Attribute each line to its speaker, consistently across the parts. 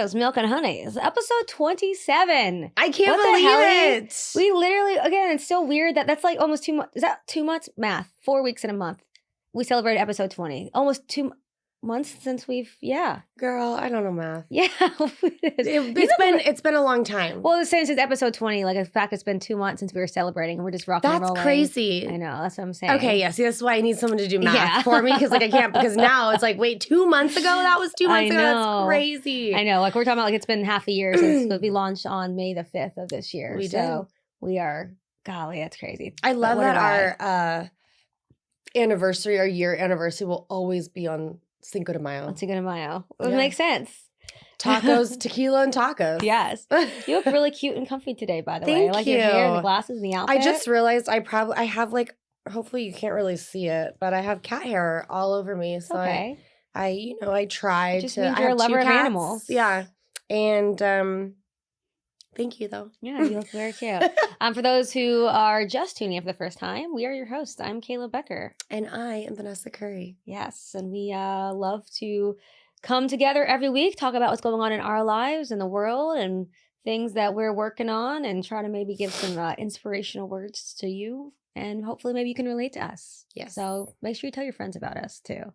Speaker 1: Potatoes, Milk, and Honey. It's episode 27.
Speaker 2: I can't believe it.
Speaker 1: We literally, again, it's so weird that's like almost 2 months. Is that 2 months? Math. 4 weeks in a month. We celebrated episode 20. Almost 2 months since
Speaker 2: Girl, I don't know math.
Speaker 1: Yeah.
Speaker 2: It's been a long time.
Speaker 1: Well, it's since episode 20. Like, in fact, it's been 2 months since we were celebrating and we're just rocking and rolling.
Speaker 2: That's crazy.
Speaker 1: I know. That's what I'm saying.
Speaker 2: Okay, yeah. See, that's why I need someone to do math for me because, like, I can't. Because now it's like, wait, 2 months ago? That was 2 months ago. That's crazy.
Speaker 1: I know. Like, we're talking about, like, it's been half a year since we launched on May the 5th of this year. We are, golly, that's crazy.
Speaker 2: I love that our anniversary, our year anniversary will always be on Cinco de Mayo.
Speaker 1: Cinco de Mayo. It makes sense.
Speaker 2: Tacos, tequila, and tacos.
Speaker 1: Yes. You look really cute and comfy today, by the way.
Speaker 2: Thank
Speaker 1: I like
Speaker 2: you.
Speaker 1: your hair and the glasses and the outfit.
Speaker 2: I just realized I have like, hopefully you can't really see it, but I have cat hair all over me. So I try
Speaker 1: just
Speaker 2: to.
Speaker 1: means
Speaker 2: I
Speaker 1: you're
Speaker 2: have
Speaker 1: a lover
Speaker 2: two
Speaker 1: of
Speaker 2: cats.
Speaker 1: animals.
Speaker 2: Yeah. And thank you, though.
Speaker 1: Yeah, you look very cute. For those who are just tuning in for the first time, we are your hosts. I'm Kayla Becker.
Speaker 2: And I am Vanessa Curry.
Speaker 1: Yes, and we love to come together every week, talk about what's going on in our lives and the world and things that we're working on and try to maybe give some inspirational words to you. And hopefully maybe you can relate to us.
Speaker 2: Yes.
Speaker 1: So make sure you tell your friends about us too.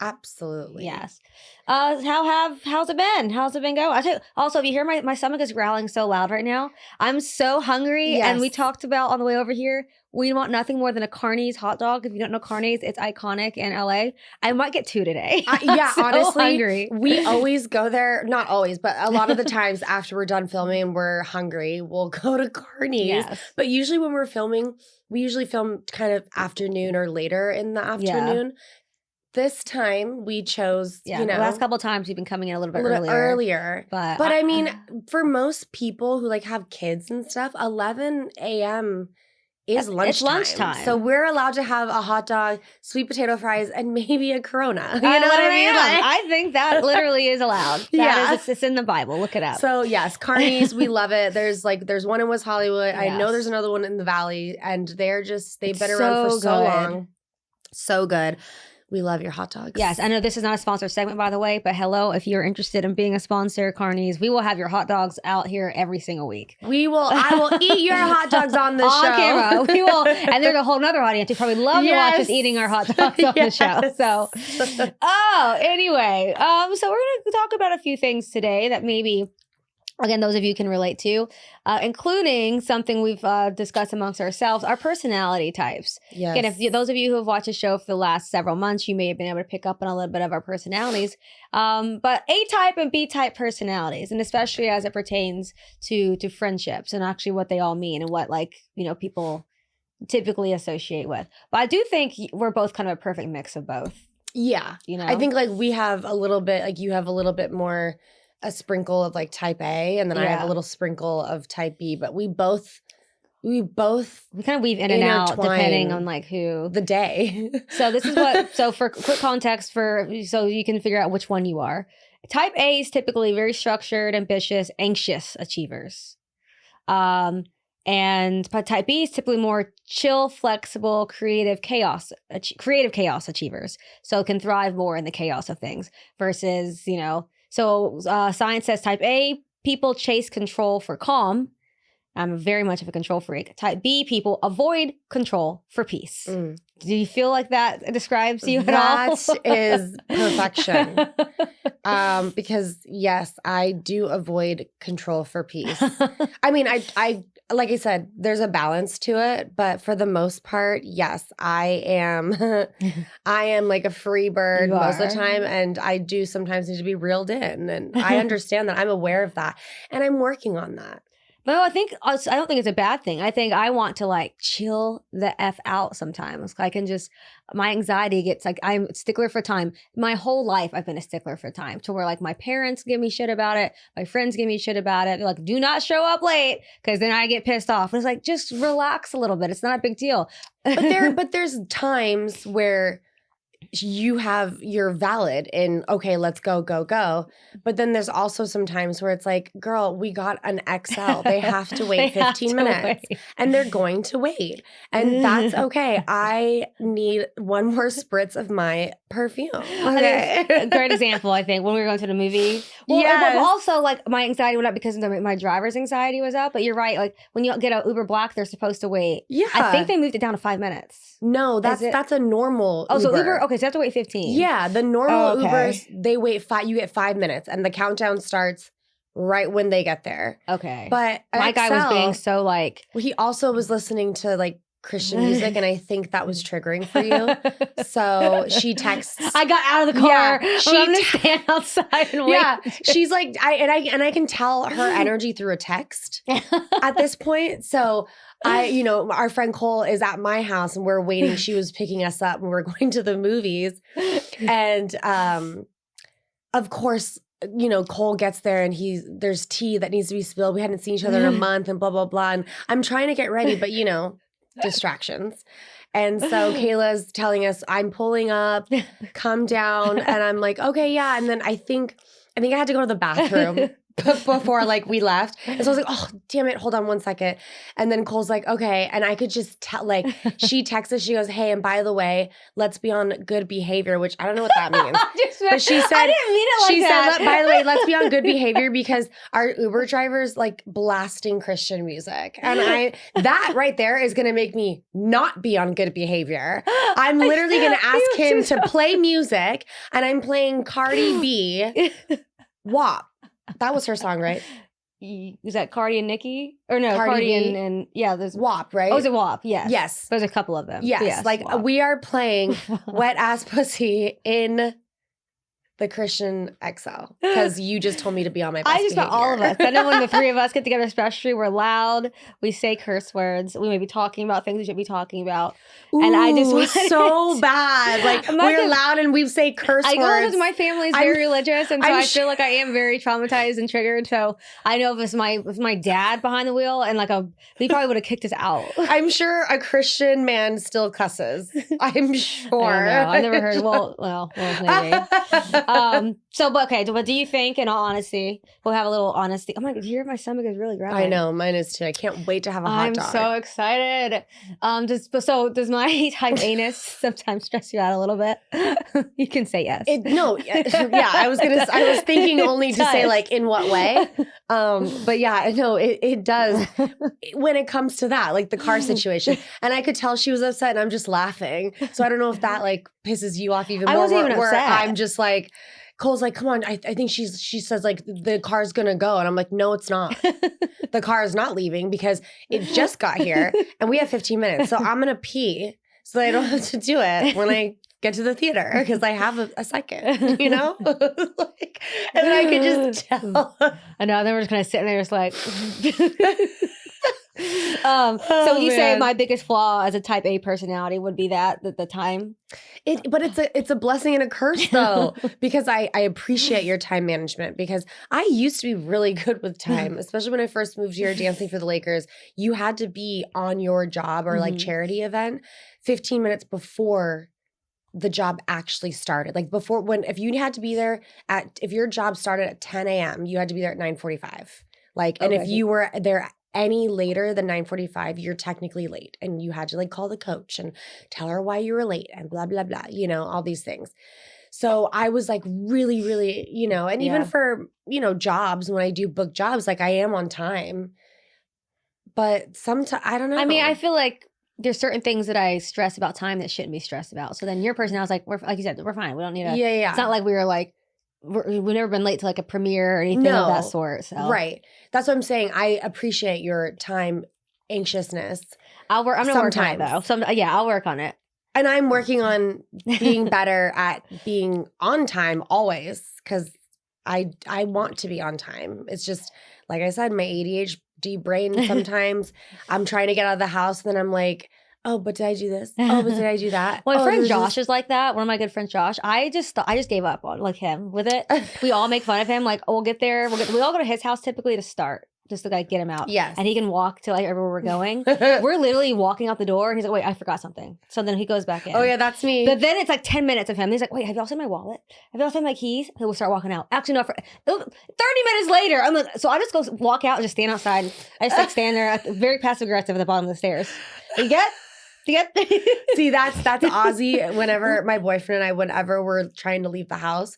Speaker 2: Absolutely.
Speaker 1: Yes. How's it been? How's it been going? I tell you, also, if you hear my stomach is growling so loud right now, I'm so hungry.
Speaker 2: Yes.
Speaker 1: And we talked about on the way over here, we want nothing more than a Carney's hot dog. If you don't know Carney's, it's iconic in LA. I might get 2 today.
Speaker 2: Yeah,
Speaker 1: so
Speaker 2: honestly,
Speaker 1: hungry.
Speaker 2: We always go there. Not always, but a lot of the times after we're done filming and we're hungry, we'll go to Carney's. Yes. But usually when we're filming, we usually film kind of afternoon or later in the afternoon. Yeah. This time we chose,
Speaker 1: the last couple of times we've been coming in a little bit
Speaker 2: earlier. But I mean, for most people who like have kids and stuff, 11 a.m. is lunchtime. It's lunchtime. So we're allowed to have a hot dog, sweet potato fries, and maybe a Corona. You know what I mean?
Speaker 1: I think that literally is allowed. It's in the Bible. Look it up.
Speaker 2: So yes, Carney's, we love it. There's one in West Hollywood. Yes. I know there's another one in the Valley, and they've been around for so long. So good. We love your hot dogs.
Speaker 1: Yes, I know this is not a sponsored segment, by the way, but hello, if you're interested in being a sponsor, Carney's, we will have your hot dogs out here every single week.
Speaker 2: I will eat your hot dogs on the show.
Speaker 1: On camera. We will. And there's a whole nother audience who probably love to watch us eating our hot dogs on the show. So, anyway, so we're going to talk about a few things today that maybe, again, those of you can relate to, including something we've discussed amongst ourselves, our personality types.
Speaker 2: Yes.
Speaker 1: Again, if those of you who have watched the show for the last several months, you may have been able to pick up on a little bit of our personalities. But A-type and B-type personalities, and especially as it pertains to friendships and actually what they all mean and what, people typically associate with. But I do think we're both kind of a perfect mix of both.
Speaker 2: Yeah. I think we have a little bit, you have a little bit more a sprinkle of type A, and then I have a little sprinkle of type B, but we both we
Speaker 1: kind of weave in and out depending on who
Speaker 2: the day.
Speaker 1: So this is so for quick context so you can figure out which one you are. Type A is typically very structured, ambitious, anxious achievers. And type B is typically more chill, flexible, creative chaos achievers. So can thrive more in the chaos of things versus, So science says type A people chase control for calm. I'm very much of a control freak. Type B people avoid control for peace. Mm. Do you feel like that describes you at all?
Speaker 2: That is perfection. Because yes, I do avoid control for peace. I mean, I like I said, there's a balance to it, but for the most part, yes, I am like a free bird most of the time, and I do sometimes need to be reeled in, and I understand that. I'm aware of that, and I'm working on that.
Speaker 1: No, I don't think it's a bad thing. I think I want to chill the F out sometimes. I can my anxiety gets I'm a stickler for time. My whole life I've been a stickler for time to where my parents give me shit about it. My friends give me shit about it. They're like, do not show up late because then I get pissed off. And it's just relax a little bit. It's not a big deal.
Speaker 2: But there's times where you're valid in, okay, let's go. But then there's also some times where it's like, girl, we got an XL. They have to wait 15 minutes and they're going to wait. And that's okay. I need one more spritz of my perfume. Okay.
Speaker 1: A great example, I think, when we were going to the movie. Well, but also like my anxiety went up because my driver's anxiety was up. But you're right. Like when you get an Uber Black, they're supposed to wait.
Speaker 2: Yeah.
Speaker 1: I think they moved it down to 5 minutes.
Speaker 2: No, that's a normal
Speaker 1: Oh,
Speaker 2: Uber.
Speaker 1: so Uber, okay, so you have to wait 15.
Speaker 2: Yeah, the normal Ubers, they wait you get 5 minutes and the countdown starts right when they get there.
Speaker 1: Okay.
Speaker 2: But
Speaker 1: my guy was being so like...
Speaker 2: Well, he also was listening to like Christian music and I think that was triggering for you. So she texts.
Speaker 1: I got out of the car.
Speaker 2: Yeah,
Speaker 1: I'm going to stand outside and wait.
Speaker 2: Yeah, she's like, I can tell her energy through a text at this point. So our friend Cole is at my house and we're waiting. She was picking us up and we're going to the movies. And of course, Cole gets there and there's tea that needs to be spilled. We hadn't seen each other in a month and blah, blah, blah. And I'm trying to get ready, but distractions. And so Kayla's telling us, I'm pulling up, come down. And I'm like, okay, yeah. And then I think I had to go to the bathroom before like we left. And so I was like, oh, damn it. Hold on 1 second. And then Cole's like, okay. And I could just tell, like, she texts us, she goes, hey, and by the way, let's be on good behavior, which I don't know what that means. But she said,
Speaker 1: I didn't mean it like that.
Speaker 2: She said, by the way, let's be on good behavior because our Uber driver's like blasting Christian music. And that right there is going to make me not be on good behavior. I'm literally going to ask him to play music and I'm playing Cardi B, WAP. That was her song, right?
Speaker 1: Is that Cardi and Nicki? Or no, Cardi and yeah, there's
Speaker 2: WAP, right?
Speaker 1: Oh, is it WAP? Yes.
Speaker 2: Yes.
Speaker 1: There's a couple of them.
Speaker 2: Yes. Like WAP. We are playing Wet Ass Pussy in the Christian XL because you just told me to be on my best behavior.
Speaker 1: meant all of us. I know when the three of us get together, especially, we're loud. We say curse words. We may be talking about things we should be talking about.
Speaker 2: Ooh,
Speaker 1: and I just want
Speaker 2: so bad. Like we're loud and we say curse words.
Speaker 1: I go to my family is very religious, and so I feel like I am very traumatized and triggered. So I know if it's my dad behind the wheel and he probably would have kicked us out.
Speaker 2: I'm sure a Christian man still cusses. I'm sure.
Speaker 1: I don't know. I've never heard. Well, maybe. But do you think, in all honesty, we'll have a little honesty? Oh my God, do you hear my stomach is really growling?
Speaker 2: I know, mine is too. I can't wait to have a hot dog.
Speaker 1: I'm so excited. Does my type anus sometimes stress you out a little bit? You can say yes.
Speaker 2: Yeah, I was thinking only to say like in what way. But yeah, no, it does when it comes to that, like the car situation. And I could tell she was upset and I'm just laughing. So I don't know if that like pisses you off even more.
Speaker 1: I wasn't even upset.
Speaker 2: I'm just like, Cole's like, come on. I think she says like the car's gonna go. And I'm like, no, it's not. The car is not leaving because it just got here and we have 15 minutes. So I'm gonna pee so that I don't have to do it when I get to the theater because I have a second, and then I could just tell.
Speaker 1: I know, then we're just kind of sitting there just like... So would you say my biggest flaw as a type A personality would be that the time?
Speaker 2: But it's a blessing and a curse though, because I appreciate your time management because I used to be really good with time, especially when I first moved here dancing for the Lakers. You had to be on your job or like charity event 15 minutes before the job actually started. Like if you had to be there if your job started at 10 a.m., you had to be there at 9:45. And if you were there any later than 9:45, you're technically late. And you had to like call the coach and tell her why you were late and blah, blah, blah, all these things. So I was like really, really, and even for, jobs, when I do book jobs, like I am on time. But sometimes, I don't know.
Speaker 1: I mean, I feel like there's certain things that I stress about time that shouldn't be stressed about. So then your personality is like, like you said, we're fine. We don't need to.
Speaker 2: Yeah.
Speaker 1: It's not like we were like, we've never been late to like a premiere or anything of that sort. So.
Speaker 2: Right. That's what I'm saying. I appreciate your time anxiousness.
Speaker 1: I'm going to work on it though. I'll work on it.
Speaker 2: And I'm working on being better at being on time always because I want to be on time. It's just, like I said, my ADHD brain sometimes I'm trying to get out of the house and then I'm like, oh, but did I do this? Oh, but did I do that?
Speaker 1: My friend Josh is like that. One of my good friends, Josh. I just gave up on him with it. We all make fun of him. Like, we'll get there. We all go to his house typically to start. just to like get him out.
Speaker 2: Yes.
Speaker 1: And he can walk to like everywhere we're going. We're literally walking out the door and he's like, wait, I forgot something. So then he goes back in.
Speaker 2: Oh yeah, that's me.
Speaker 1: But then it's like 10 minutes of him. He's like, wait, have y'all seen my wallet? Have y'all seen my keys? And we'll start walking out. Actually, no, 30 minutes later, I'm like, so I just go walk out and just stand outside. I just like stand there, very passive aggressive at the bottom of the stairs. You get?
Speaker 2: See, that's Ozzy. Whenever my boyfriend and I, whenever we're trying to leave the house,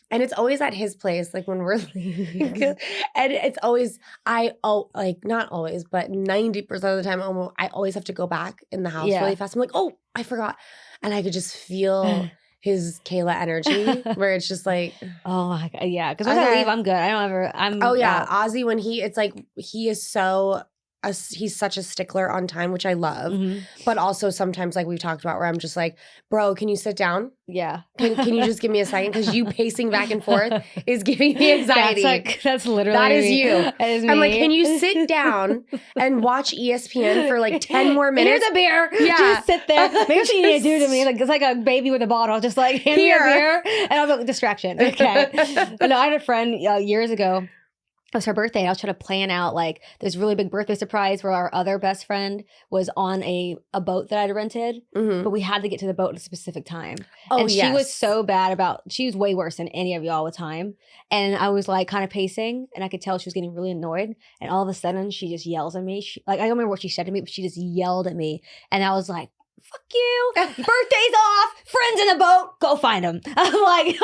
Speaker 2: and it's always at his place, like when we're leaving, and it's always not always, but 90% of the time, I always have to go back in the house really fast. I'm like, oh, I forgot, and I could just feel his Kayla energy, where it's just like,
Speaker 1: oh my God, yeah, because once I leave, I'm good. I don't ever.
Speaker 2: Ozzy, when it's like he is so. He's such a stickler on time, which I love. Mm-hmm. But also sometimes, like we've talked about, where I'm just like, bro, can you sit down?
Speaker 1: Yeah.
Speaker 2: Can you just give me a second? Because you pacing back and forth is giving me anxiety.
Speaker 1: That's literally
Speaker 2: that is you.
Speaker 1: That is me.
Speaker 2: I'm like, can you sit down and watch ESPN for like 10 more minutes?
Speaker 1: Here's a beer.
Speaker 2: Yeah.
Speaker 1: Just sit there. Maybe what you need to do to me, like it's like a baby with a bottle. Just like hand me a beer, and I'm like, distraction. Okay. But no, I had a friend years ago. It was her birthday. And I was trying to plan out like this really big birthday surprise where our other best friend was on a boat that I'd rented, but we had to get to the boat at a specific time. Oh, and she was so bad she was way worse than any of y'all with time. And I was like kind of pacing and I could tell she was getting really annoyed. And all of a sudden she just yells at me. I don't remember what she said to me, but she just yelled at me. And I was like, fuck you. Birthday's off. Friends in a boat. Go find them. I'm like,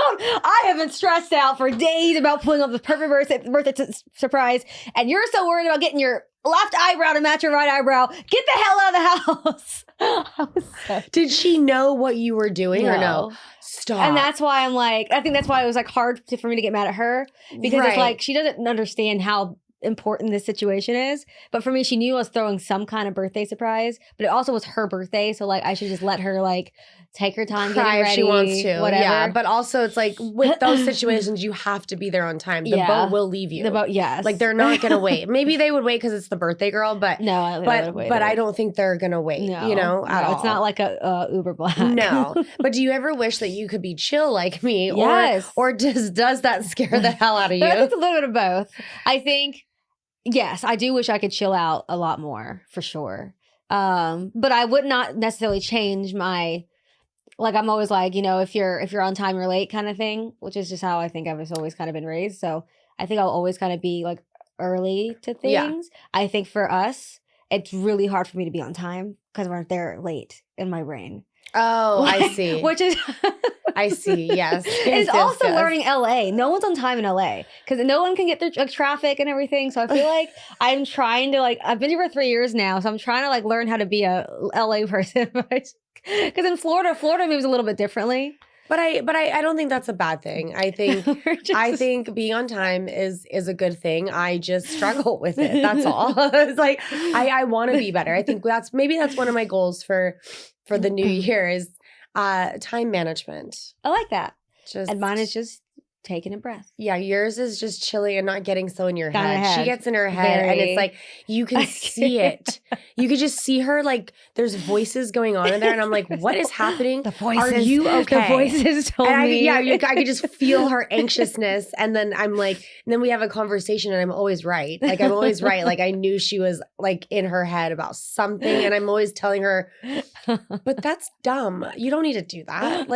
Speaker 1: I have been stressed out for days about pulling off the perfect birthday surprise. And you're so worried about getting your left eyebrow to match your right eyebrow. Get the hell out of the house.
Speaker 2: Did she know what you were doing or no? Stop.
Speaker 1: And that's why I'm like, I think that's why it was like hard for me to get mad at her. Because it's like, she doesn't understand how important this situation is. But for me, she knew I was throwing some kind of birthday surprise, but it also was her birthday. So like I should just let her like take her time getting ready.
Speaker 2: If she wants to.
Speaker 1: Whatever.
Speaker 2: Yeah. But also it's like with those situations, you have to be there on time. The boat will leave you.
Speaker 1: The boat, yes.
Speaker 2: Like they're not gonna wait. Maybe they would wait because it's the birthday girl, but
Speaker 1: no,
Speaker 2: but I don't think they're gonna wait, you know, at all.
Speaker 1: It's not like a Uber Black.
Speaker 2: No. But do you ever wish that you could be chill like me?
Speaker 1: Yes.
Speaker 2: Or does that scare the hell out of you?
Speaker 1: I think it's a little bit of both. I think yes, I do wish I could chill out a lot more, for sure. But I would not necessarily change my, like I'm always like, you know, if you're on time, you're late kind of thing, which is just how I think I've always kind of been raised. So I think I'll always kind of be like early to things. Yeah. I think for us, it's really hard for me to be on time because we're there late in my brain.
Speaker 2: Oh, I see.
Speaker 1: Which is...
Speaker 2: I see, yes.
Speaker 1: It's also learning LA. No one's on time in LA because no one can get through traffic and everything. So I feel like I'm trying to I've been here for 3 years now. So I'm trying to learn how to be a LA person. Because in Florida moves a little bit differently.
Speaker 2: But I don't think that's a bad thing. I think being on time is a good thing. I just struggle with it. That's all. It's like I want to be better. I think that's one of my goals for the new year is time management.
Speaker 1: I like that. And mine is just taking a breath.
Speaker 2: Yeah, yours is just chilling and not getting so in your head. She gets in her head and it's like, you can see it. You could just see her there's voices going on in there and I'm like, what is happening?
Speaker 1: The voices.
Speaker 2: Are you okay?
Speaker 1: The voices told me.
Speaker 2: I could just feel her anxiousness and then I'm like, and then we have a conversation and I'm always right. I'm always right. I knew she was in her head about something and I'm always telling her, but that's dumb. You don't need to do that.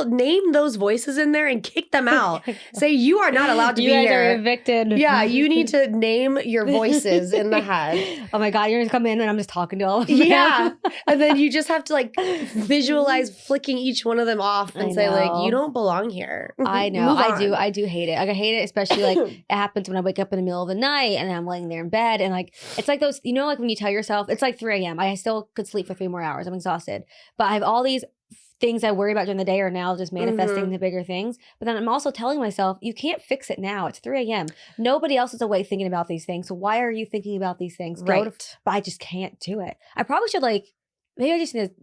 Speaker 2: Name those voices in there and kick them out. Say you are not allowed to be here. You guys
Speaker 1: are evicted.
Speaker 2: Yeah, you need to name your voices in the head.
Speaker 1: Oh my God, you're gonna come in and I'm just talking to all of them.
Speaker 2: Yeah, and then you just have to visualize flicking each one of them off and say you don't belong here.
Speaker 1: I know. I do hate it. I hate it, especially it happens when I wake up in the middle of the night and I'm laying there in bed and it's like those, when you tell yourself it's 3 a.m. I still could sleep for 3 more hours. I'm exhausted, but I have all these things I worry about during the day are now just manifesting the bigger things. But then I'm also telling myself, you can't fix it now. It's 3 a.m. Nobody else is awake thinking about these things. So why are you thinking about these things?
Speaker 2: Right.
Speaker 1: But I just can't do it. I probably should maybe I just need to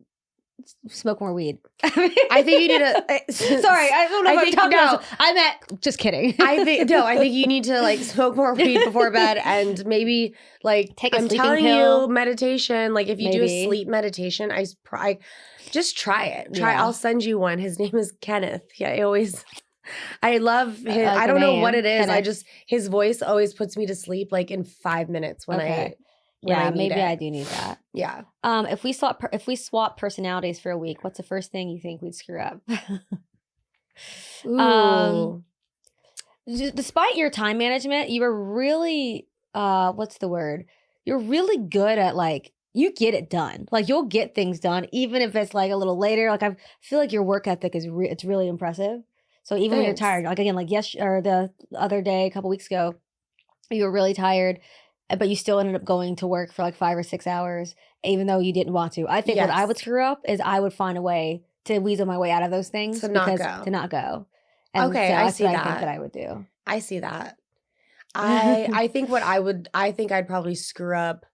Speaker 1: smoke more weed.
Speaker 2: I think you need to.
Speaker 1: Sorry, I don't know if I'm talking about. I meant just kidding.
Speaker 2: I think you need to smoke more weed before bed and maybe
Speaker 1: take a
Speaker 2: I'm
Speaker 1: sleeping
Speaker 2: telling
Speaker 1: pill.
Speaker 2: you meditation. If you do a sleep meditation, I just try it.
Speaker 1: Yeah.
Speaker 2: I'll send you one. His name is Kenneth. Yeah, I always I love his,
Speaker 1: Like
Speaker 2: I
Speaker 1: the
Speaker 2: don't know what
Speaker 1: name,
Speaker 2: it is.
Speaker 1: Kenneth.
Speaker 2: His voice always puts me to sleep like in 5 minutes when I
Speaker 1: Yeah,
Speaker 2: need
Speaker 1: maybe
Speaker 2: it.
Speaker 1: I do need that.
Speaker 2: Yeah.
Speaker 1: If we swap personalities for a week, what's the first thing you think we'd screw up?
Speaker 2: Ooh.
Speaker 1: Despite your time management, you were really what's the word? You're really good at like you get it done. Like you'll get things done even if it's like a little later. Like I feel like your work ethic is it's really impressive. So even when you're
Speaker 2: Thanks.
Speaker 1: tired, like again, like or the other day, a couple weeks ago, you were really tired, but you still ended up going to work for like 5 or 6 hours, even though you didn't want to. I think what I would
Speaker 2: Yes.
Speaker 1: screw up is I would find a way to weasel my way out of those things
Speaker 2: To not
Speaker 1: to not go. And
Speaker 2: Okay,
Speaker 1: so
Speaker 2: I
Speaker 1: that's
Speaker 2: see
Speaker 1: what I think that
Speaker 2: that.
Speaker 1: I would do.
Speaker 2: I see that. I think I think I'd probably screw up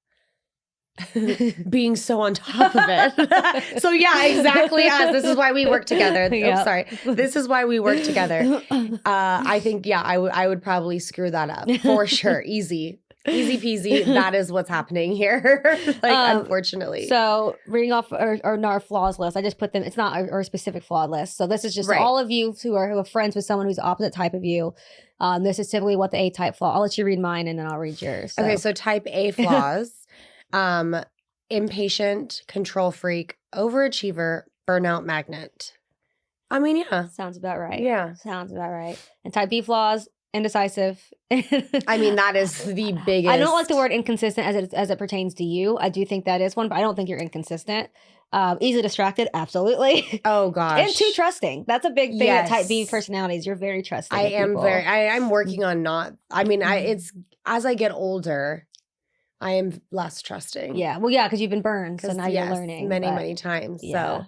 Speaker 2: being so on top of it. So yeah, exactly as this is why we work together.
Speaker 1: Yep.
Speaker 2: Oh, sorry. This is why we work together. I think yeah, I would probably screw that up for sure. Easy peasy. That is what's happening here. Like unfortunately.
Speaker 1: So reading off our flaws list, I just put them. It's not our specific flaw list. So this is just
Speaker 2: Right.
Speaker 1: all of you who are friends with someone who's opposite type of you. This is typically what the A type flaw. I'll let you read mine and then I'll read yours.
Speaker 2: Okay, so type A flaws. Impatient, control freak, overachiever, burnout magnet. I mean, yeah.
Speaker 1: Sounds about right.
Speaker 2: Yeah.
Speaker 1: Sounds about right. And type B flaws, indecisive.
Speaker 2: I mean, that is the biggest.
Speaker 1: I don't like the word inconsistent as it pertains to you. I do think that is one, but I don't think you're inconsistent. Easily distracted, absolutely.
Speaker 2: Oh gosh.
Speaker 1: And too trusting. That's a big thing
Speaker 2: Yes.
Speaker 1: with type B personalities. You're very trusting.
Speaker 2: I am
Speaker 1: people.
Speaker 2: very. I'm working on not. I mean, it's as I get older, I am less trusting.
Speaker 1: Yeah. Well, yeah, because you've been burned, so now you're learning.
Speaker 2: Many times.
Speaker 1: Yeah.
Speaker 2: So,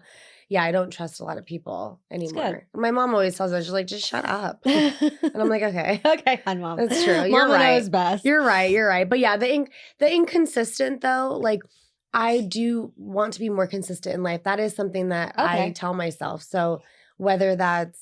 Speaker 2: yeah, I don't trust a lot of people anymore. My mom always tells us, she's like, just shut up. And I'm like, okay.
Speaker 1: Okay, fine, Mom.
Speaker 2: That's true. You're
Speaker 1: Mama
Speaker 2: right.
Speaker 1: knows best.
Speaker 2: You're right. But yeah, the inconsistent though, like I do want to be more consistent in life. That is something that I tell myself. So whether that's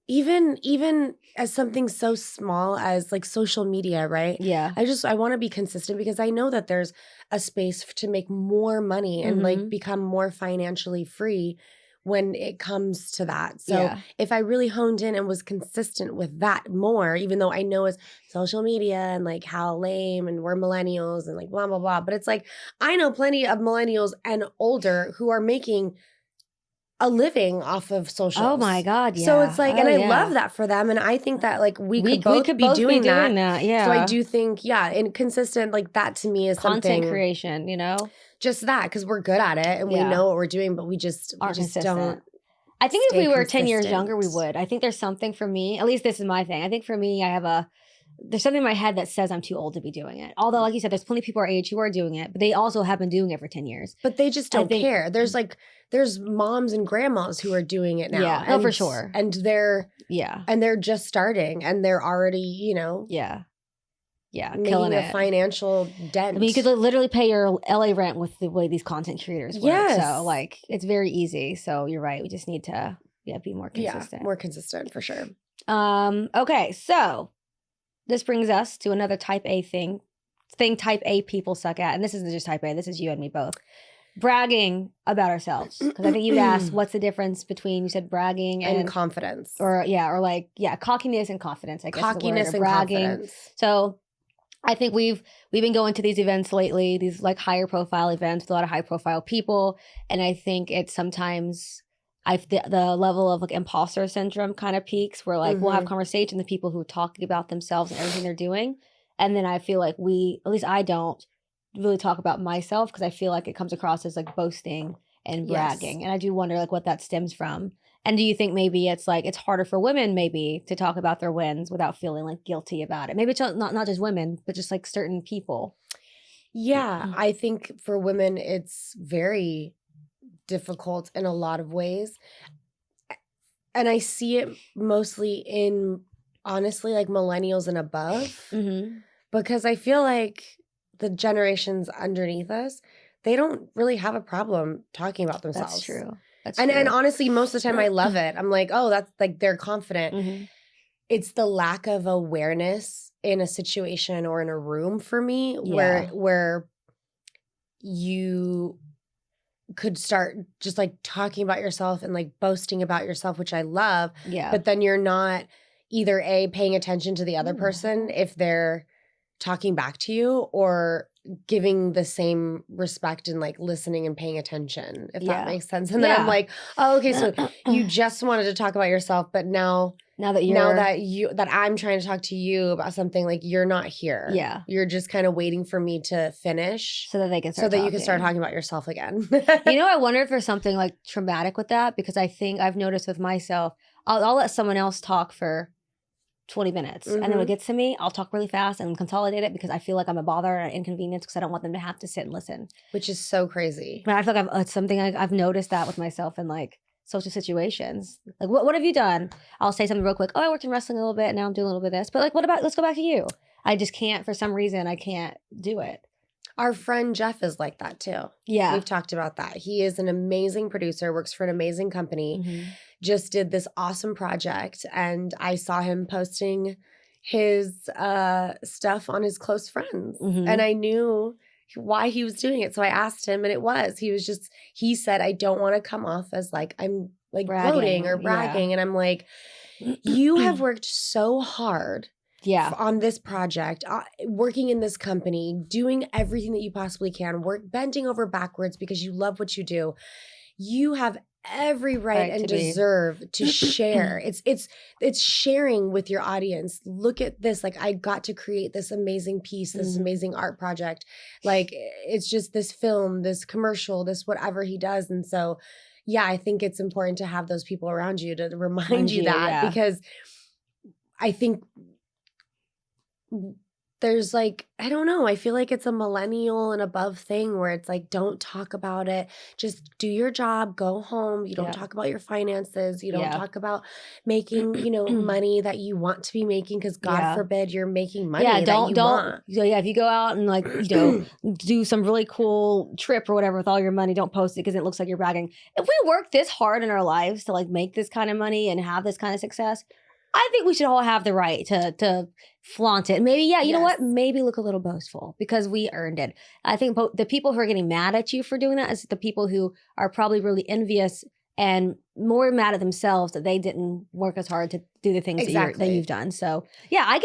Speaker 2: even as something so small as like social media, right?
Speaker 1: Yeah.
Speaker 2: I want to be consistent because I know that there's a space to make more money and like become more financially free when it comes to that. So if I really honed in and was consistent with that more, even though I know it's social media and like how lame and we're millennials and like blah, blah, blah. But it's like, I know plenty of millennials and older who are making a living off of socials.
Speaker 1: Oh my God, yeah.
Speaker 2: So it's like, and I love that for them. And I think that like we could both be doing that.
Speaker 1: Yeah.
Speaker 2: So I do think, and consistent, like that to me is
Speaker 1: content creation,
Speaker 2: just that, because we're good at it and we know what we're doing, but we just don't.
Speaker 1: I think if we were 10 years younger, we would. I think there's something for me, at least this is my thing. I think for me, there's something in my head that says I'm too old to be doing it. Although, like you said, there's plenty of people our age who are doing it, but they also have been doing it for 10 years.
Speaker 2: But they just don't care. There's moms and grandmas who are doing it now.
Speaker 1: Yeah,
Speaker 2: and,
Speaker 1: for sure.
Speaker 2: And they're just starting and they're already,
Speaker 1: killing
Speaker 2: a financial dent.
Speaker 1: I mean, you could literally pay your LA rent with the way these content creators work. So like, it's very easy. So you're right. We just need to be more consistent.
Speaker 2: Yeah, more consistent for sure.
Speaker 1: Okay, so this brings us to another type A thing type A people suck at. And this isn't just type A, this is you and me both. Bragging about ourselves. Because I think you'd ask, what's the difference between, you said bragging and
Speaker 2: confidence.
Speaker 1: Or cockiness and confidence, I guess.
Speaker 2: Cockiness and bragging. Confidence.
Speaker 1: So I think we've been going to these events lately, these like higher profile events with a lot of high profile people. And I think it's sometimes the level of like imposter syndrome kind of peaks where like we'll have conversations with people who are talking about themselves and everything they're doing. And then I feel like at least I don't really talk about myself because I feel like it comes across as like boasting and bragging. And I do wonder like what that stems from. And do you think maybe it's like it's harder for women maybe to talk about their wins without feeling like guilty about it? Maybe it's not just women, but just like certain people.
Speaker 2: Yeah, I think for women it's very difficult in a lot of ways. And I see it mostly in, honestly, like millennials and above. Because I feel like the generations underneath us, they don't really have a problem talking about themselves.
Speaker 1: That's true.
Speaker 2: And honestly, most of the time I love it. I'm like, oh, that's like they're confident. It's the lack of awareness in a situation or in a room for me where you could start just like talking about yourself and like boasting about yourself, which I love.
Speaker 1: Yeah.
Speaker 2: But then you're not either paying attention to the other person if they're talking back to you, or giving the same respect and like listening and paying attention, if that makes sense. And then I'm like, oh, okay, so you just wanted to talk about yourself, but now that I'm trying to talk to you about something, like you're not here.
Speaker 1: Yeah.
Speaker 2: You're just kind of waiting for me to finish
Speaker 1: so that they can start
Speaker 2: so that you can start talking about yourself again.
Speaker 1: I wonder if there's something like traumatic with that, because I think I've noticed with myself, I'll let someone else talk for 20 minutes. And then when it gets to me, I'll talk really fast and consolidate it because I feel like I'm a bother and an inconvenience because I don't want them to have to sit and listen.
Speaker 2: Which is so crazy.
Speaker 1: But I feel like it's something I've noticed that with myself in like social situations. Like, what have you done? I'll say something real quick. Oh, I worked in wrestling a little bit. Now I'm doing a little bit of this. But like, what about, let's go back to you. I just can't, for some reason, I can't do it.
Speaker 2: Our friend Jeff is like that too.
Speaker 1: Yeah.
Speaker 2: We've talked about that. He is an amazing producer, works for an amazing company, just did this awesome project. And I saw him posting his stuff on his close friends. And I knew why he was doing it. So I asked him, and he said, I don't want to come off as like I'm like gloating or bragging. And I'm like, you have worked so hard on this project, working in this company, doing everything that you possibly can, bending over backwards because you love what you do. You have every right and deserve to share. It's sharing with your audience. Look at this. Like, I got to create this amazing piece, this amazing art project. Like, it's just this film, this commercial, this whatever he does. And so, yeah, I think it's important to have those people around you to remind you that, because I think there's like, I don't know, I feel like it's a millennial and above thing where it's like, don't talk about it. Just do your job, go home. You don't talk about your finances. You don't talk about making, money that you want to be making, because God forbid you're making money that you want.
Speaker 1: So if you go out and like, do some really cool trip or whatever with all your money, don't post it because it looks like you're bragging. If we work this hard in our lives to like make this kind of money and have this kind of success, I think we should all have the right to flaunt it. Maybe, you know what? Maybe look a little boastful because we earned it. I think the people who are getting mad at you for doing that is the people who are probably really envious and more mad at themselves that they didn't work as hard to do the things that you've done. So I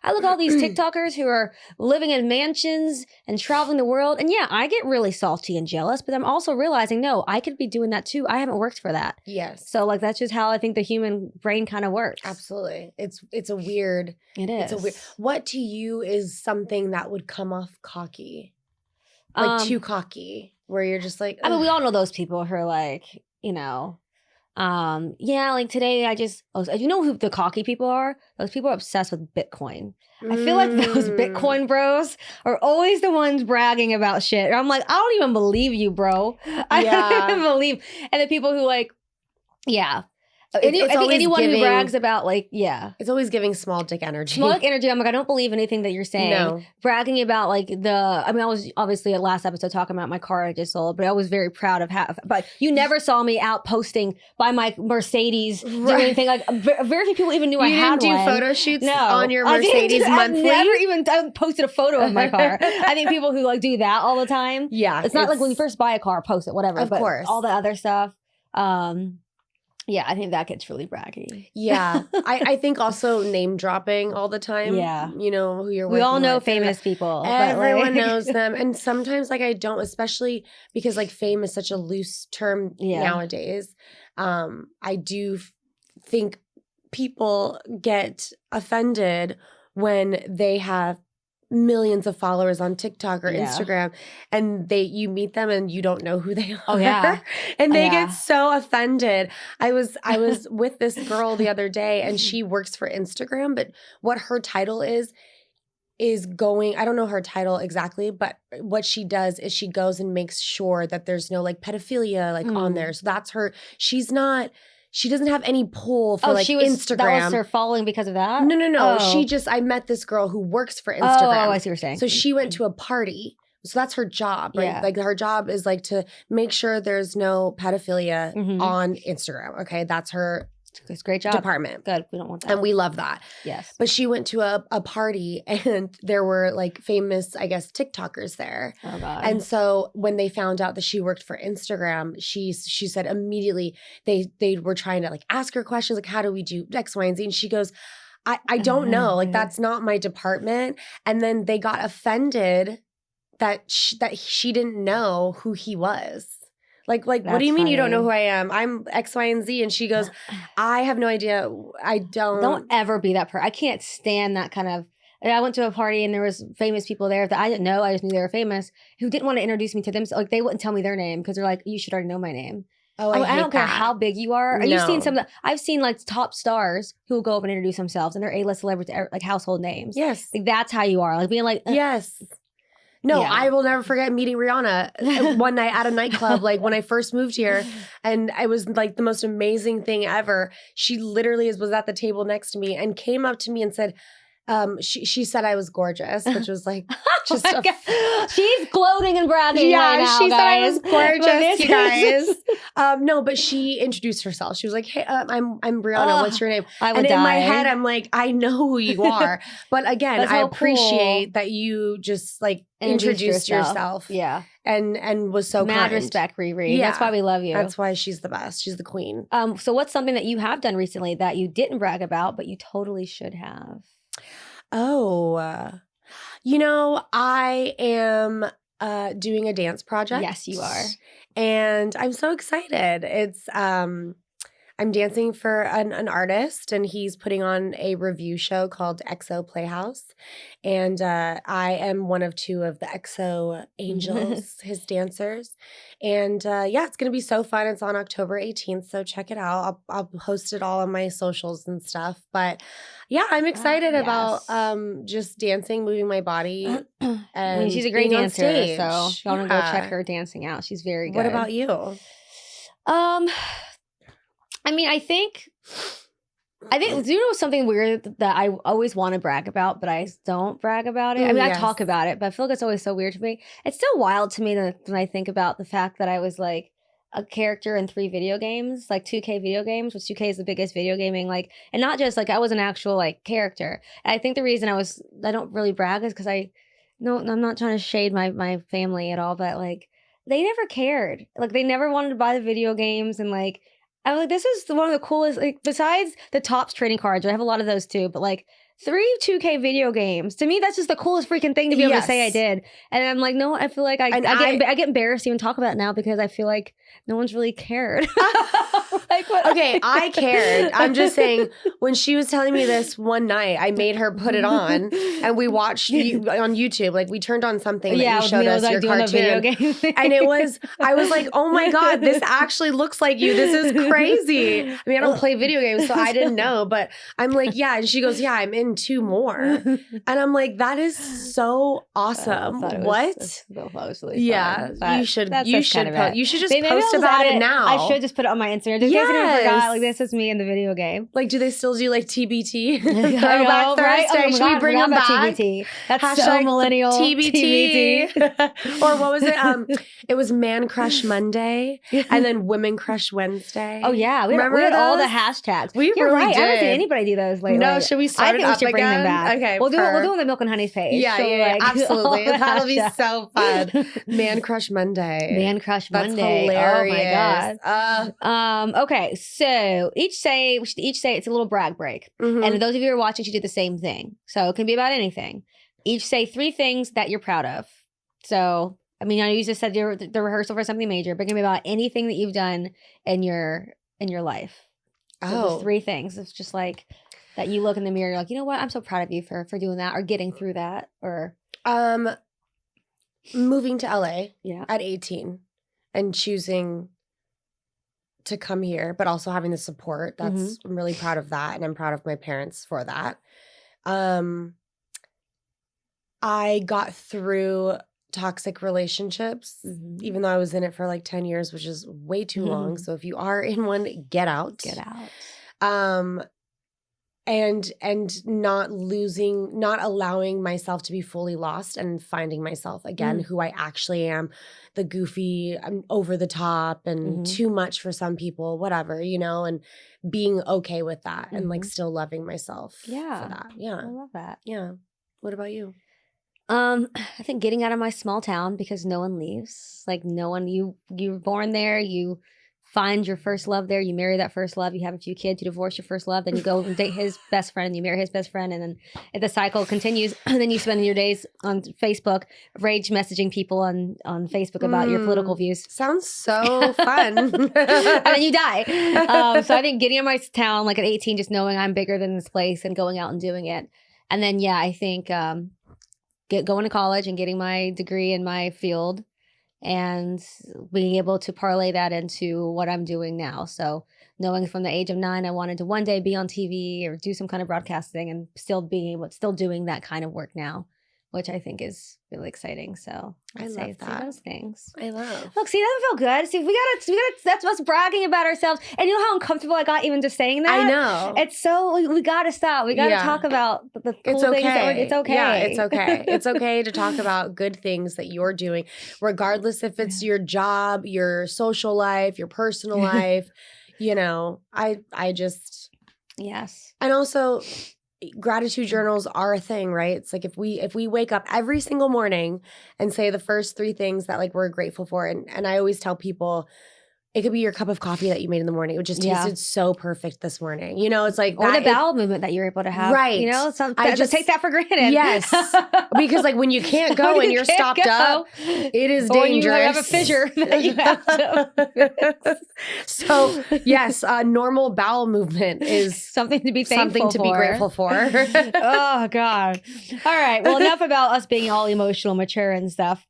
Speaker 1: look at all these TikTokers who are living in mansions and traveling the world. And I get really salty and jealous, but I'm also realizing, no, I could be doing that too. I haven't worked for that.
Speaker 2: Yes.
Speaker 1: So like, that's just how I think the human brain kind of works.
Speaker 2: Absolutely. It is. It's a weird, what to you is something that would come off cocky? Like too cocky, where you're just like, ugh.
Speaker 1: I mean, we all know those people who are like, like today you know who the cocky people are? Those people are obsessed with Bitcoin. I feel like those Bitcoin bros are always the ones bragging about shit. I'm like, I don't even believe you, bro. I don't even believe. And the people who like, I think anyone who brags about like,
Speaker 2: it's always giving small dick energy.
Speaker 1: Small dick energy. I'm like, I don't believe anything that you're saying. No. Bragging about like I was obviously at last episode talking about my car I just sold, but I was very proud of but you never saw me out posting by my Mercedes doing anything. Like very few people even knew I had one.
Speaker 2: You didn't do photo shoots on your Mercedes monthly?
Speaker 1: I never even posted a photo of my car. I think people who like do that all the time.
Speaker 2: Yeah.
Speaker 1: It's not like when you first buy a car, post it, whatever.
Speaker 2: Of course.
Speaker 1: All the other stuff. I think that gets really braggy.
Speaker 2: Yeah. I think also name dropping all the time.
Speaker 1: Yeah.
Speaker 2: You know who you're working with.
Speaker 1: We all know famous people.
Speaker 2: Everyone knows them. And sometimes like I don't, especially because like fame is such a loose term nowadays. I do think people get offended when they have millions of followers on TikTok or Instagram, and you meet them and you don't know who they are.
Speaker 1: Oh yeah.
Speaker 2: And they get so offended. I was with this girl the other day, and she works for Instagram, but what her title is going, I don't know her title exactly, but what she does is she goes and makes sure that there's no like pedophilia like on there. So that's her. She doesn't have any pull for Instagram.
Speaker 1: That was her following because of that?
Speaker 2: No. Oh. I met this girl who works for Instagram.
Speaker 1: Oh, I see what you're saying.
Speaker 2: So she went to a party. So that's her job, right?
Speaker 1: Yeah.
Speaker 2: Like her job is like to make sure there's no pedophilia on Instagram. Okay. That's her
Speaker 1: It's a great job.
Speaker 2: department.
Speaker 1: Good. We don't want that.
Speaker 2: And we love that.
Speaker 1: Yes.
Speaker 2: But she went to a party and there were like famous, I guess, TikTokers there.
Speaker 1: Oh God.
Speaker 2: And so when they found out that she worked for Instagram, she said immediately they were trying to like ask her questions like, how do we do X, Y, and Z? And she goes, I don't know. Like, that's not my department. And then they got offended that she didn't know who he was. Like, what do you mean you don't know who I am? I'm X, Y, and Z. And she goes, I have no idea. I
Speaker 1: Don't ever be that person. I can't stand that kind of. I went to a party and there was famous people there that I didn't know. I just knew they were famous who didn't want to introduce me to them. So like they wouldn't tell me their name because they're like, you should already know my name.
Speaker 2: Oh,
Speaker 1: I don't care how big you are.
Speaker 2: No.
Speaker 1: You've seen I've seen like top stars who will go up and introduce themselves and they're A-list celebrities, like household names.
Speaker 2: Yes.
Speaker 1: Like that's how you are. Like being like,
Speaker 2: yes. No,
Speaker 1: Yeah.
Speaker 2: I will never forget meeting Rihanna one night at a nightclub, like when I first moved here. And it was like the most amazing thing ever. She literally was at the table next to me and came up to me and said, she said I was gorgeous, which was like just
Speaker 1: she's gloating and bragging right now,
Speaker 2: she
Speaker 1: guys.
Speaker 2: said I was gorgeous, you guys. No, but she introduced herself. She was like, hey, I'm Brianna. What's your name?
Speaker 1: I would
Speaker 2: and
Speaker 1: die.
Speaker 2: in my head, I'm like, I know who you are. But again,
Speaker 1: That's
Speaker 2: I
Speaker 1: so
Speaker 2: appreciate
Speaker 1: cool.
Speaker 2: that you just like introduced yourself.
Speaker 1: Yeah.
Speaker 2: And was so
Speaker 1: Mad
Speaker 2: kind.
Speaker 1: respect, Riri.
Speaker 2: Yeah.
Speaker 1: That's why we love you.
Speaker 2: That's why she's the best. She's the queen.
Speaker 1: So what's something that you have done recently that you didn't brag about, but you totally should have?
Speaker 2: Oh, I am doing a dance project.
Speaker 1: Yes, you are.
Speaker 2: And I'm so excited. It's I'm dancing for an artist, and he's putting on a review show called EXO Playhouse. And I am one of two of the EXO angels, his dancers. And it's going to be so fun. It's on October 18th, so check it out. I'll post it all on my socials and stuff. But yeah, I'm excited about just dancing, moving my body. And
Speaker 1: she's a great dancer, so y'all want to go check
Speaker 2: Yeah.
Speaker 1: her dancing out. She's very good.
Speaker 2: What about you?
Speaker 1: I mean, I think do you know something weird that I always want to brag about, but I don't brag about it?
Speaker 2: Ooh,
Speaker 1: I mean,
Speaker 2: yes.
Speaker 1: I talk about it, but I feel like it's always so weird to me. It's still wild to me that when I think about the fact that I was like a character in 3 video games, like 2K video games, which 2K is the biggest video gaming, like, and not just like I was an actual like character. And I think the reason I don't really brag is because I'm not trying to shade my family at all, but like they never cared. Like they never wanted to buy the video games, and like I was like, this is one of the coolest, like, besides the Topps trading cards, I have a lot of those too, but like 3 2K video games, to me, that's just the coolest freaking thing to be able to say I did. And I'm like, no, I feel like I get embarrassed to even talk about it now because I feel like no one's really cared. Like,
Speaker 2: Okay, I cared. I'm just saying, when she was telling me this one night, I made her put it on, and we watched you on YouTube. Like, we turned on something that you showed us, your cartoon.
Speaker 1: Video game
Speaker 2: And I was like, oh my God, this actually looks like you. This is crazy. I mean, I don't play video games, so I didn't know. But I'm like, yeah. And she goes, yeah, I'm in 2 more. And I'm like, that is so awesome. What? Yeah, you should just post about it now.
Speaker 1: I should just put it on my Instagram. Just in case anyone forgot, like, this is me in the video game.
Speaker 2: Like, do they still do like TBT?
Speaker 1: Throwback Thursday.
Speaker 2: Right? Should we bring them back?
Speaker 1: TBT. That's #, so millennial.
Speaker 2: TBT. Or what was it? It was Man Crush Monday and then Women Crush Wednesday.
Speaker 1: Oh yeah, we had all the hashtags. You're right.
Speaker 2: Did.
Speaker 1: I haven't seen anybody do those lately.
Speaker 2: No, should we start it up again? I think we should bring them back. Okay, we'll do it on the Milk and Honey's page. Yeah, absolutely. That'll be so fun. Man Crush Monday.
Speaker 1: Man Crush Monday.
Speaker 2: That's hilarious.
Speaker 1: Oh my god. Okay, so we should each say it's a little brag break.
Speaker 2: Mm-hmm.
Speaker 1: And those of you who are watching should do the same thing. So it can be about anything. Each say 3 things that you're proud of. So, I mean, I know you just said the rehearsal for something major, but it can be about anything that you've done in your life. So just 3 things. It's just like that you look in the mirror, you're like, you know what? I'm so proud of you for doing that or getting through that. Or
Speaker 2: moving to LA
Speaker 1: at
Speaker 2: 18 and choosing to come here, but also having the support. I'm really proud of that, and I'm proud of my parents for that. I got through toxic relationships, even though I was in it for like 10 years, which is way too long. So if you are in one, get out.
Speaker 1: Get out.
Speaker 2: and not allowing myself to be fully lost and finding myself again, who I actually am, the goofy, I'm over the top and too much for some people, whatever, and being okay with that and like still loving myself for that. Yeah.
Speaker 1: I love that.
Speaker 2: Yeah. What about you?
Speaker 1: I think getting out of my small town because no one leaves. Like no one, you were born there, you find your first love there, you marry that first love, you have a few kids, you divorce your first love, then you go and date his best friend and you marry his best friend, and then the cycle continues. And then you spend your days on Facebook rage messaging people on Facebook about your political views.
Speaker 2: Sounds so fun.
Speaker 1: And then you die. So I think getting in my town like at 18, just knowing I'm bigger than this place and going out and doing it. And then I think going to college and getting my degree in my field and being able to parlay that into what I'm doing now. So knowing from the age of 9, I wanted to one day be on TV or do some kind of broadcasting, and still doing that kind of work now, which I think is really exciting. So
Speaker 2: I love that.
Speaker 1: Those things.
Speaker 2: I love.
Speaker 1: Look, see, that feel good. See, we gotta. That's us bragging about ourselves. And you know how uncomfortable I got even just saying that.
Speaker 2: I know.
Speaker 1: It's so we gotta stop. We gotta talk about the cool things. It's okay.
Speaker 2: Yeah, it's okay. It's okay to talk about good things that you're doing, regardless if it's your job, your social life, your personal life. I just
Speaker 1: yes.
Speaker 2: And also, gratitude journals are a thing, right? It's like if we wake up every single morning and say the first 3 things that like we're grateful for, and I always tell people it could be your cup of coffee that you made in the morning. It just tasted so perfect this morning. It's like
Speaker 1: or the bowel movement that you're able to have,
Speaker 2: right?
Speaker 1: I just take that for granted.
Speaker 2: Yes, because like when you can't go and you're stopped up, it is dangerous.
Speaker 1: When you have a fissure that you have to fix.
Speaker 2: So yes, normal bowel movement is
Speaker 1: something to be
Speaker 2: be grateful for.
Speaker 1: Oh God! All right. Well, enough about us being all emotional, mature, and stuff.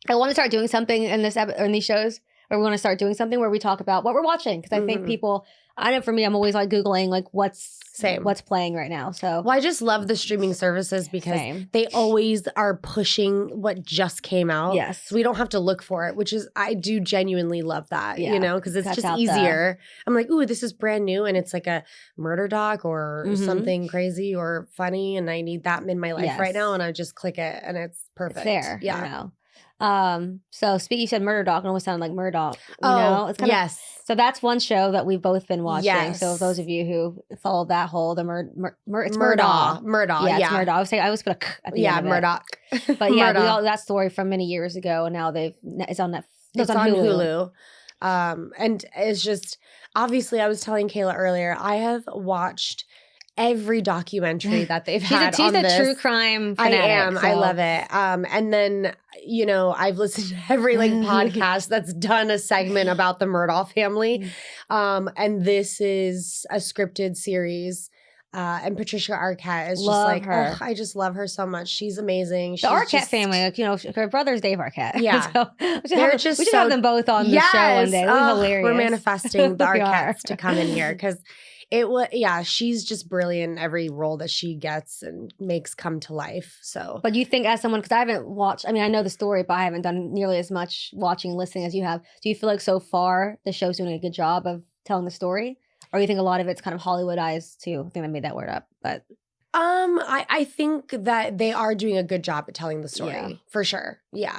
Speaker 1: I want to start doing something in these shows. Or we want to start doing something where we talk about what we're watching. Because I think people, I know for me, I'm always like Googling like what's playing right now. So
Speaker 2: I just love the streaming services because they always are pushing what just came out.
Speaker 1: Yes.
Speaker 2: So we don't have to look for it, which is, I do genuinely love that, because it's just easier. I'm like, ooh, this is brand new. And it's like a murder doc or something crazy or funny. And I need that in my life right now. And I just click it and it's perfect.
Speaker 1: It's there.
Speaker 2: Yeah.
Speaker 1: I know. So you said Murder Doc, it almost sounded like Murdoch.
Speaker 2: It's yes.
Speaker 1: So that's one show that we've both been watching.
Speaker 2: Yes.
Speaker 1: So those of you who followed that whole it's Murdaugh.
Speaker 2: Murdaugh.
Speaker 1: Yeah, it's Murdaugh. I always put a at the end of
Speaker 2: Murdoch.
Speaker 1: It. But yeah, that story from many years ago, and now it's on Netflix.
Speaker 2: It's on Hulu. And it's just obviously I was telling Kayla earlier, I have watched every documentary that they've had on this.
Speaker 1: She's a true crime fanatic.
Speaker 2: I am.
Speaker 1: So.
Speaker 2: I love it. And then, I've listened to every podcast that's done a segment about the Murdaugh family. And this is a scripted series. And Patricia Arquette is just like, her. I just love her so much. She's amazing.
Speaker 1: The Arquette family, her brother's Dave Arquette.
Speaker 2: Yeah.
Speaker 1: So we should have them both on the show one day. Hilarious.
Speaker 2: We're manifesting the Arquettes to come in here because she's just brilliant in every role that she gets and makes come to life. So,
Speaker 1: but you think as someone, because I haven't watched, I know the story, but I haven't done nearly as much watching and listening as you have. Do you feel like so far the show's doing a good job of telling the story? Or you think a lot of it's kind of Hollywoodized too? I think I made that word up, but.
Speaker 2: I think that they are doing a good job at telling the story for sure. Yeah.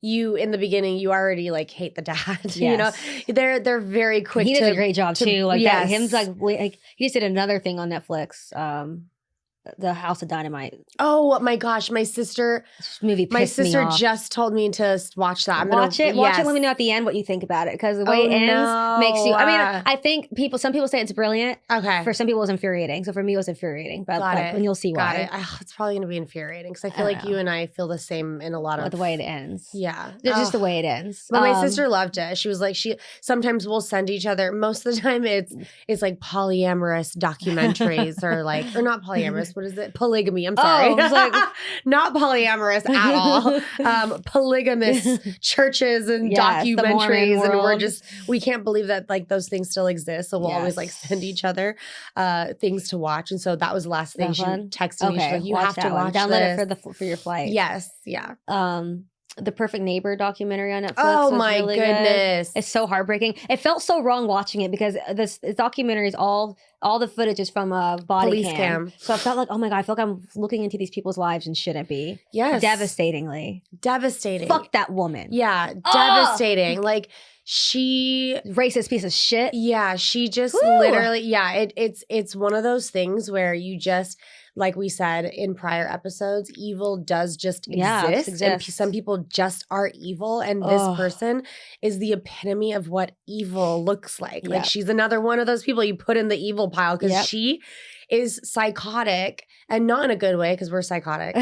Speaker 2: You in the beginning, you already like hate the dad.
Speaker 1: Yes.
Speaker 2: They're very quick.
Speaker 1: He does a great job too. Like
Speaker 2: yes.
Speaker 1: that. Him's like he just did another thing on Netflix. The House of Dynamite.
Speaker 2: Oh my gosh, my sister just told me to watch that.
Speaker 1: Watch it. Let me know at the end what you think about it, because the way it ends makes you. I think some people say it's brilliant.
Speaker 2: Okay.
Speaker 1: For some people, it's infuriating. So for me, it was infuriating. But and you'll see why.
Speaker 2: It's probably going to be infuriating because I feel like you and I feel the same in a lot of
Speaker 1: the way it ends.
Speaker 2: Yeah,
Speaker 1: just the way it ends.
Speaker 2: But my sister loved it. She was like, sometimes we'll send each other. Most of the time, it's like polyamorous documentaries or not polyamorous. What is it? Polygamy. I'm sorry. Not polyamorous at all. Polygamous churches and documentaries. And we can't believe that like those things still exist. So we'll always like send each other things to watch. And so that was the last thing she texted me. She's like, you have to watch
Speaker 1: Download it for your flight.
Speaker 2: Yes. Yeah.
Speaker 1: the Perfect Neighbor documentary on Netflix.
Speaker 2: Oh
Speaker 1: was
Speaker 2: my
Speaker 1: really good.
Speaker 2: goodness.
Speaker 1: It's so heartbreaking. It felt so wrong watching it because this documentary is all the footage is from a body
Speaker 2: Police cam.
Speaker 1: So I felt like, oh my God, I feel like I'm looking into these people's lives and shouldn't be.
Speaker 2: Yes.
Speaker 1: Devastating.
Speaker 2: Devastating.
Speaker 1: Fuck that woman.
Speaker 2: Yeah, devastating. Like she
Speaker 1: racist piece of shit.
Speaker 2: Yeah, she just
Speaker 1: Woo.
Speaker 2: literally, it's one of those things where you just, like we said in prior episodes, evil does just exist. And some people just are evil. And this person is the epitome of what evil looks like. Like she's another one of those people you put in the evil pile because she is psychotic, and not in a good way because we're psychotic,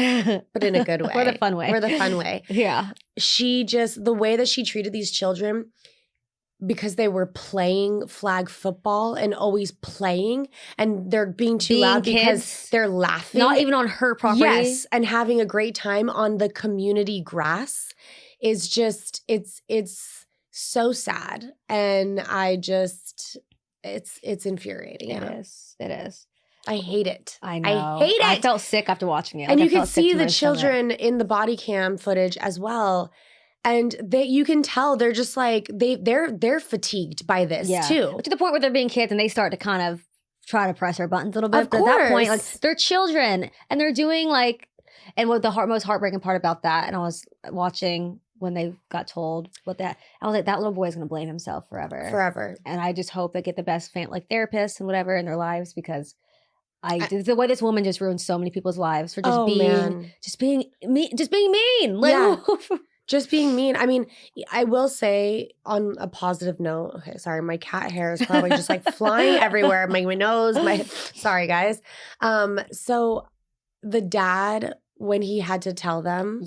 Speaker 2: but in a good way.
Speaker 1: We're the fun way.
Speaker 2: We're the fun way.
Speaker 1: Yeah.
Speaker 2: She just, the way that she treated these children, because they were playing flag football and always playing, and they're being too loud because they're laughing.
Speaker 1: Not even on her property.
Speaker 2: Yes, and having a great time on the community grass is just, it's so sad. And I just, it's infuriating.
Speaker 1: It is.
Speaker 2: I hate it.
Speaker 1: I know.
Speaker 2: I hate it.
Speaker 1: I felt sick after watching it.
Speaker 2: And you can see the children in the body cam footage as well. And you can tell they're just like they're fatigued by this too.
Speaker 1: To the point where they're being kids and they start to kind of try to press their buttons a little bit.
Speaker 2: Of
Speaker 1: But
Speaker 2: course.
Speaker 1: at that point, like they're children and they're doing like, and what the most heartbreaking part about that, and I was watching when they got told what that, I was like, that little boy is going to blame himself forever.
Speaker 2: Forever.
Speaker 1: And I just hope they get the best therapists and whatever in their lives, because the way this woman just ruined so many people's lives for just being mean. Like,
Speaker 2: just being mean. I mean, I will say on a positive note, okay, sorry, my cat hair is probably just like flying everywhere. My nose, sorry guys. So the dad, when he had to tell them,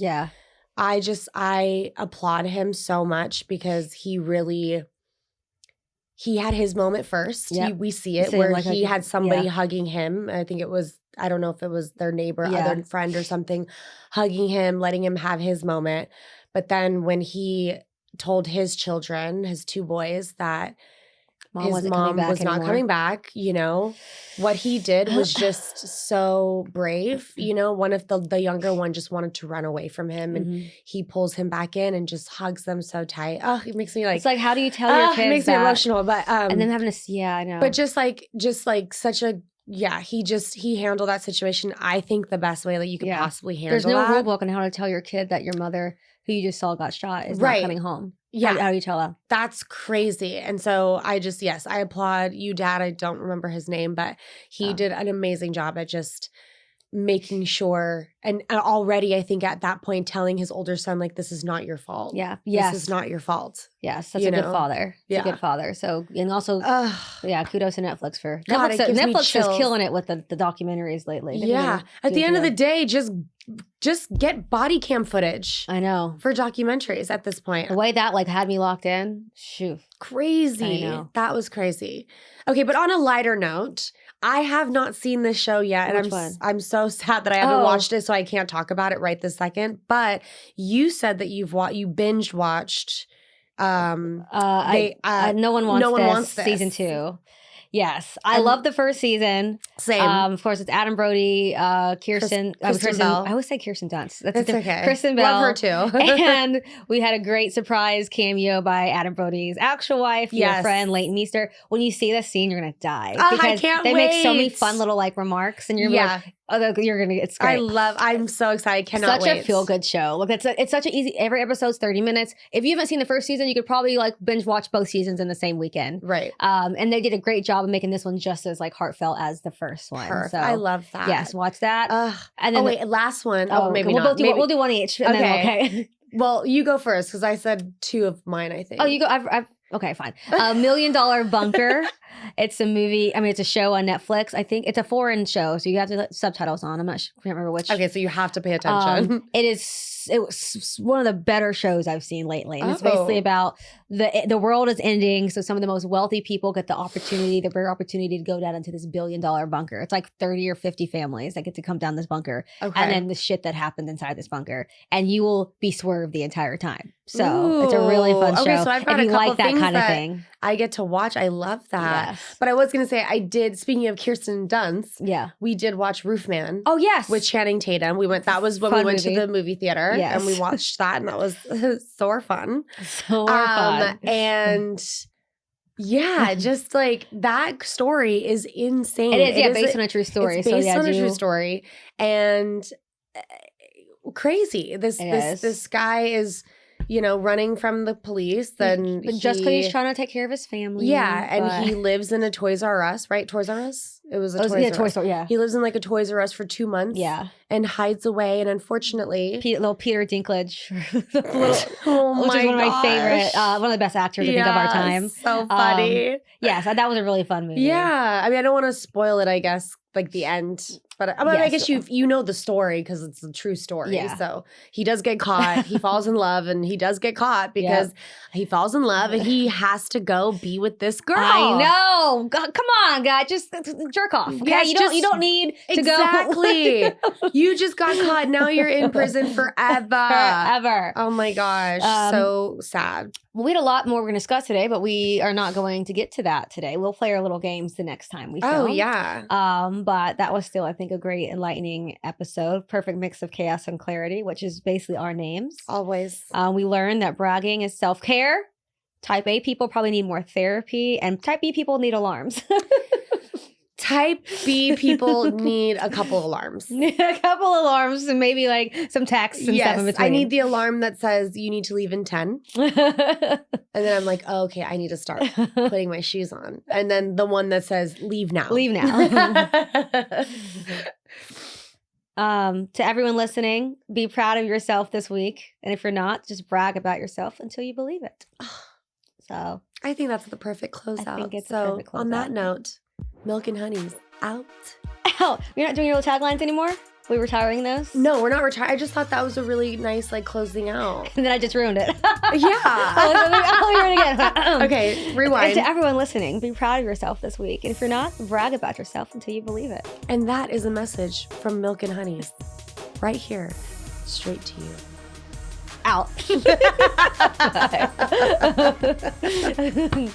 Speaker 2: I applaud him so much because he had his moment first.
Speaker 1: Yep.
Speaker 2: We see it where he had somebody hugging him. I think it was, I don't know if it was their neighbor, other friend or something, hugging him, letting him have his moment. But then when he told his children, his two boys, that his mom was not coming back, you know, what he did was just so brave. You know, one of the younger one just wanted to run away from him, and he pulls him back in and just hugs them so tight. Oh, it makes me like,
Speaker 1: it's like, how do you tell your kids
Speaker 2: it makes
Speaker 1: that?
Speaker 2: Me emotional, but
Speaker 1: and then having to, I know.
Speaker 2: But just like such a, he handled that situation, I think, the best way that you could possibly handle.
Speaker 1: There's no
Speaker 2: that.
Speaker 1: rule book on how to tell your kid that your mother, who you just saw got shot, is not coming home.
Speaker 2: Yeah.
Speaker 1: How do you tell them?
Speaker 2: That's crazy. And so I just, I applaud you, Dad. I don't remember his name, but he did an amazing job at just making sure, and already I think at that point telling his older son, like, this is not your fault.
Speaker 1: Yeah. Yes.
Speaker 2: This is not your fault.
Speaker 1: Yes. That's a good father. It's a good father. So, and also, kudos to Netflix for Netflix is killing it with the documentaries lately.
Speaker 2: At the end of the day, just get body cam footage.
Speaker 1: I know.
Speaker 2: For documentaries at this point.
Speaker 1: The way that had me locked in, shoot.
Speaker 2: Crazy.
Speaker 1: I know.
Speaker 2: That was crazy. Okay, but on a lighter note, I have not seen this show yet, and I'm so sad that I haven't watched it, so I can't talk about it right this second. But you said that you binge watched.
Speaker 1: No One Wants This season 2. Yes, I love the first season.
Speaker 2: Same.
Speaker 1: Of course, it's Adam Brody, Kristen
Speaker 2: Bell.
Speaker 1: I always say Kirsten Dunst.
Speaker 2: That's okay.
Speaker 1: Kristen Bell.
Speaker 2: Love her too.
Speaker 1: And we had a great surprise cameo by Adam Brody's actual wife, your friend, Leighton Meester. When you see this scene, you're going to die.
Speaker 2: Because
Speaker 1: they make so many fun little remarks, and you're like, it's great.
Speaker 2: I'm so excited. Cannot wait.
Speaker 1: Such a feel-good show. Look, it's such an easy, every episode's 30 minutes. If you haven't seen the first season, you could probably binge watch both seasons in the same weekend.
Speaker 2: Right.
Speaker 1: And they did a great job of making this one just as heartfelt as the first one.
Speaker 2: Perfect.
Speaker 1: So
Speaker 2: I love that.
Speaker 1: Yes, watch that.
Speaker 2: And then last one. Maybe not.
Speaker 1: We'll do one each. And then,
Speaker 2: well, you go first because I said 2 of mine, I think.
Speaker 1: Oh, you go. Okay, fine. $1 Million Bunker. It's a movie. I mean, it's a show on Netflix. I think it's a foreign show, so you have to put subtitles on. I can't remember which.
Speaker 2: Okay, so you have to pay attention.
Speaker 1: It was one of the better shows I've seen lately. And it's basically about the world is ending, so some of the most wealthy people get the rare opportunity to go down into this $1 billion bunker. It's like 30 or 50 families that get to come down this bunker, and then the shit that happens inside this bunker, and you will be swerved the entire time. So it's a really fun show.
Speaker 2: Okay, so I've got
Speaker 1: if you
Speaker 2: a couple
Speaker 1: like that
Speaker 2: things
Speaker 1: kind of thing.
Speaker 2: I get to watch. I love that. that.
Speaker 1: Yes.
Speaker 2: But I was going to say, speaking of Kirsten Dunst,
Speaker 1: Yeah.
Speaker 2: we did watch Roofman.
Speaker 1: Oh, yes.
Speaker 2: With Channing Tatum. That was when we
Speaker 1: Fun
Speaker 2: went
Speaker 1: movie.
Speaker 2: to the movie theater
Speaker 1: Yes.
Speaker 2: and we watched that, and that was so fun.
Speaker 1: So fun.
Speaker 2: And yeah, just like that story is insane.
Speaker 1: It is, based on a true story.
Speaker 2: It's based on a true story. And crazy. This guy is, running from the police. And
Speaker 1: just because he's trying to take care of his family.
Speaker 2: Yeah, and he lives in a Toys R Us, right? Toys R Us? It was a Toys R Us.
Speaker 1: Toy Store, yeah.
Speaker 2: He lives in like a Toys R Us for 2 months.
Speaker 1: Yeah.
Speaker 2: And hides away. And unfortunately...
Speaker 1: little Peter Dinklage.
Speaker 2: Which
Speaker 1: is one of my favorite, one of the best actors, I think, of our time.
Speaker 2: So funny.
Speaker 1: Yes, that was a really fun movie.
Speaker 2: Yeah. I mean, I don't want to spoil it, I guess, like the end. But I guess you know the story because it's a true story.
Speaker 1: Yeah.
Speaker 2: So he does get caught. He falls in love, and he does get caught because he falls in love, and he has to go be with this girl.
Speaker 1: I know. God, come on, guys, just jerk off. Okay,
Speaker 2: yes,
Speaker 1: you don't need to go.
Speaker 2: Exactly. You just got caught. Now you're in prison forever.
Speaker 1: Forever.
Speaker 2: Oh my gosh, so sad.
Speaker 1: Well, we had a lot more we're going to discuss today, but we are not going to get to that today. We'll play our little games the next time we film.
Speaker 2: Oh yeah.
Speaker 1: But that was still, I think, a great enlightening episode. Perfect mix of chaos and clarity, which is basically our names.
Speaker 2: Always.
Speaker 1: We learned that bragging is self-care. Type A people probably need more therapy, and type B people need alarms.
Speaker 2: Type B people need a couple alarms.
Speaker 1: A couple alarms and maybe like some texts and stuff in between.
Speaker 2: I need the alarm that says you need to leave in 10. And then I'm like, oh, okay, I need to start putting my shoes on. And then the one that says leave now.
Speaker 1: Leave now. To everyone listening, be proud of yourself this week. And if you're not, just brag about yourself until you believe it. So
Speaker 2: I think that's the perfect closeout.
Speaker 1: I think it's
Speaker 2: so
Speaker 1: a perfect closeout.
Speaker 2: On that note, Milk and Honey's out.
Speaker 1: Ow! You're not doing your little taglines anymore? We retiring those?
Speaker 2: No, we're not retired. I just thought that was a really nice, like, closing out.
Speaker 1: And then I just ruined it.
Speaker 2: Yeah.
Speaker 1: I'll hear it again.
Speaker 2: Okay, rewind.
Speaker 1: And to everyone listening, be proud of yourself this week. And if you're not, brag about yourself until you believe it.
Speaker 2: And that is a message from Milk and Honey. Right here, straight to you.
Speaker 1: Out. Bye.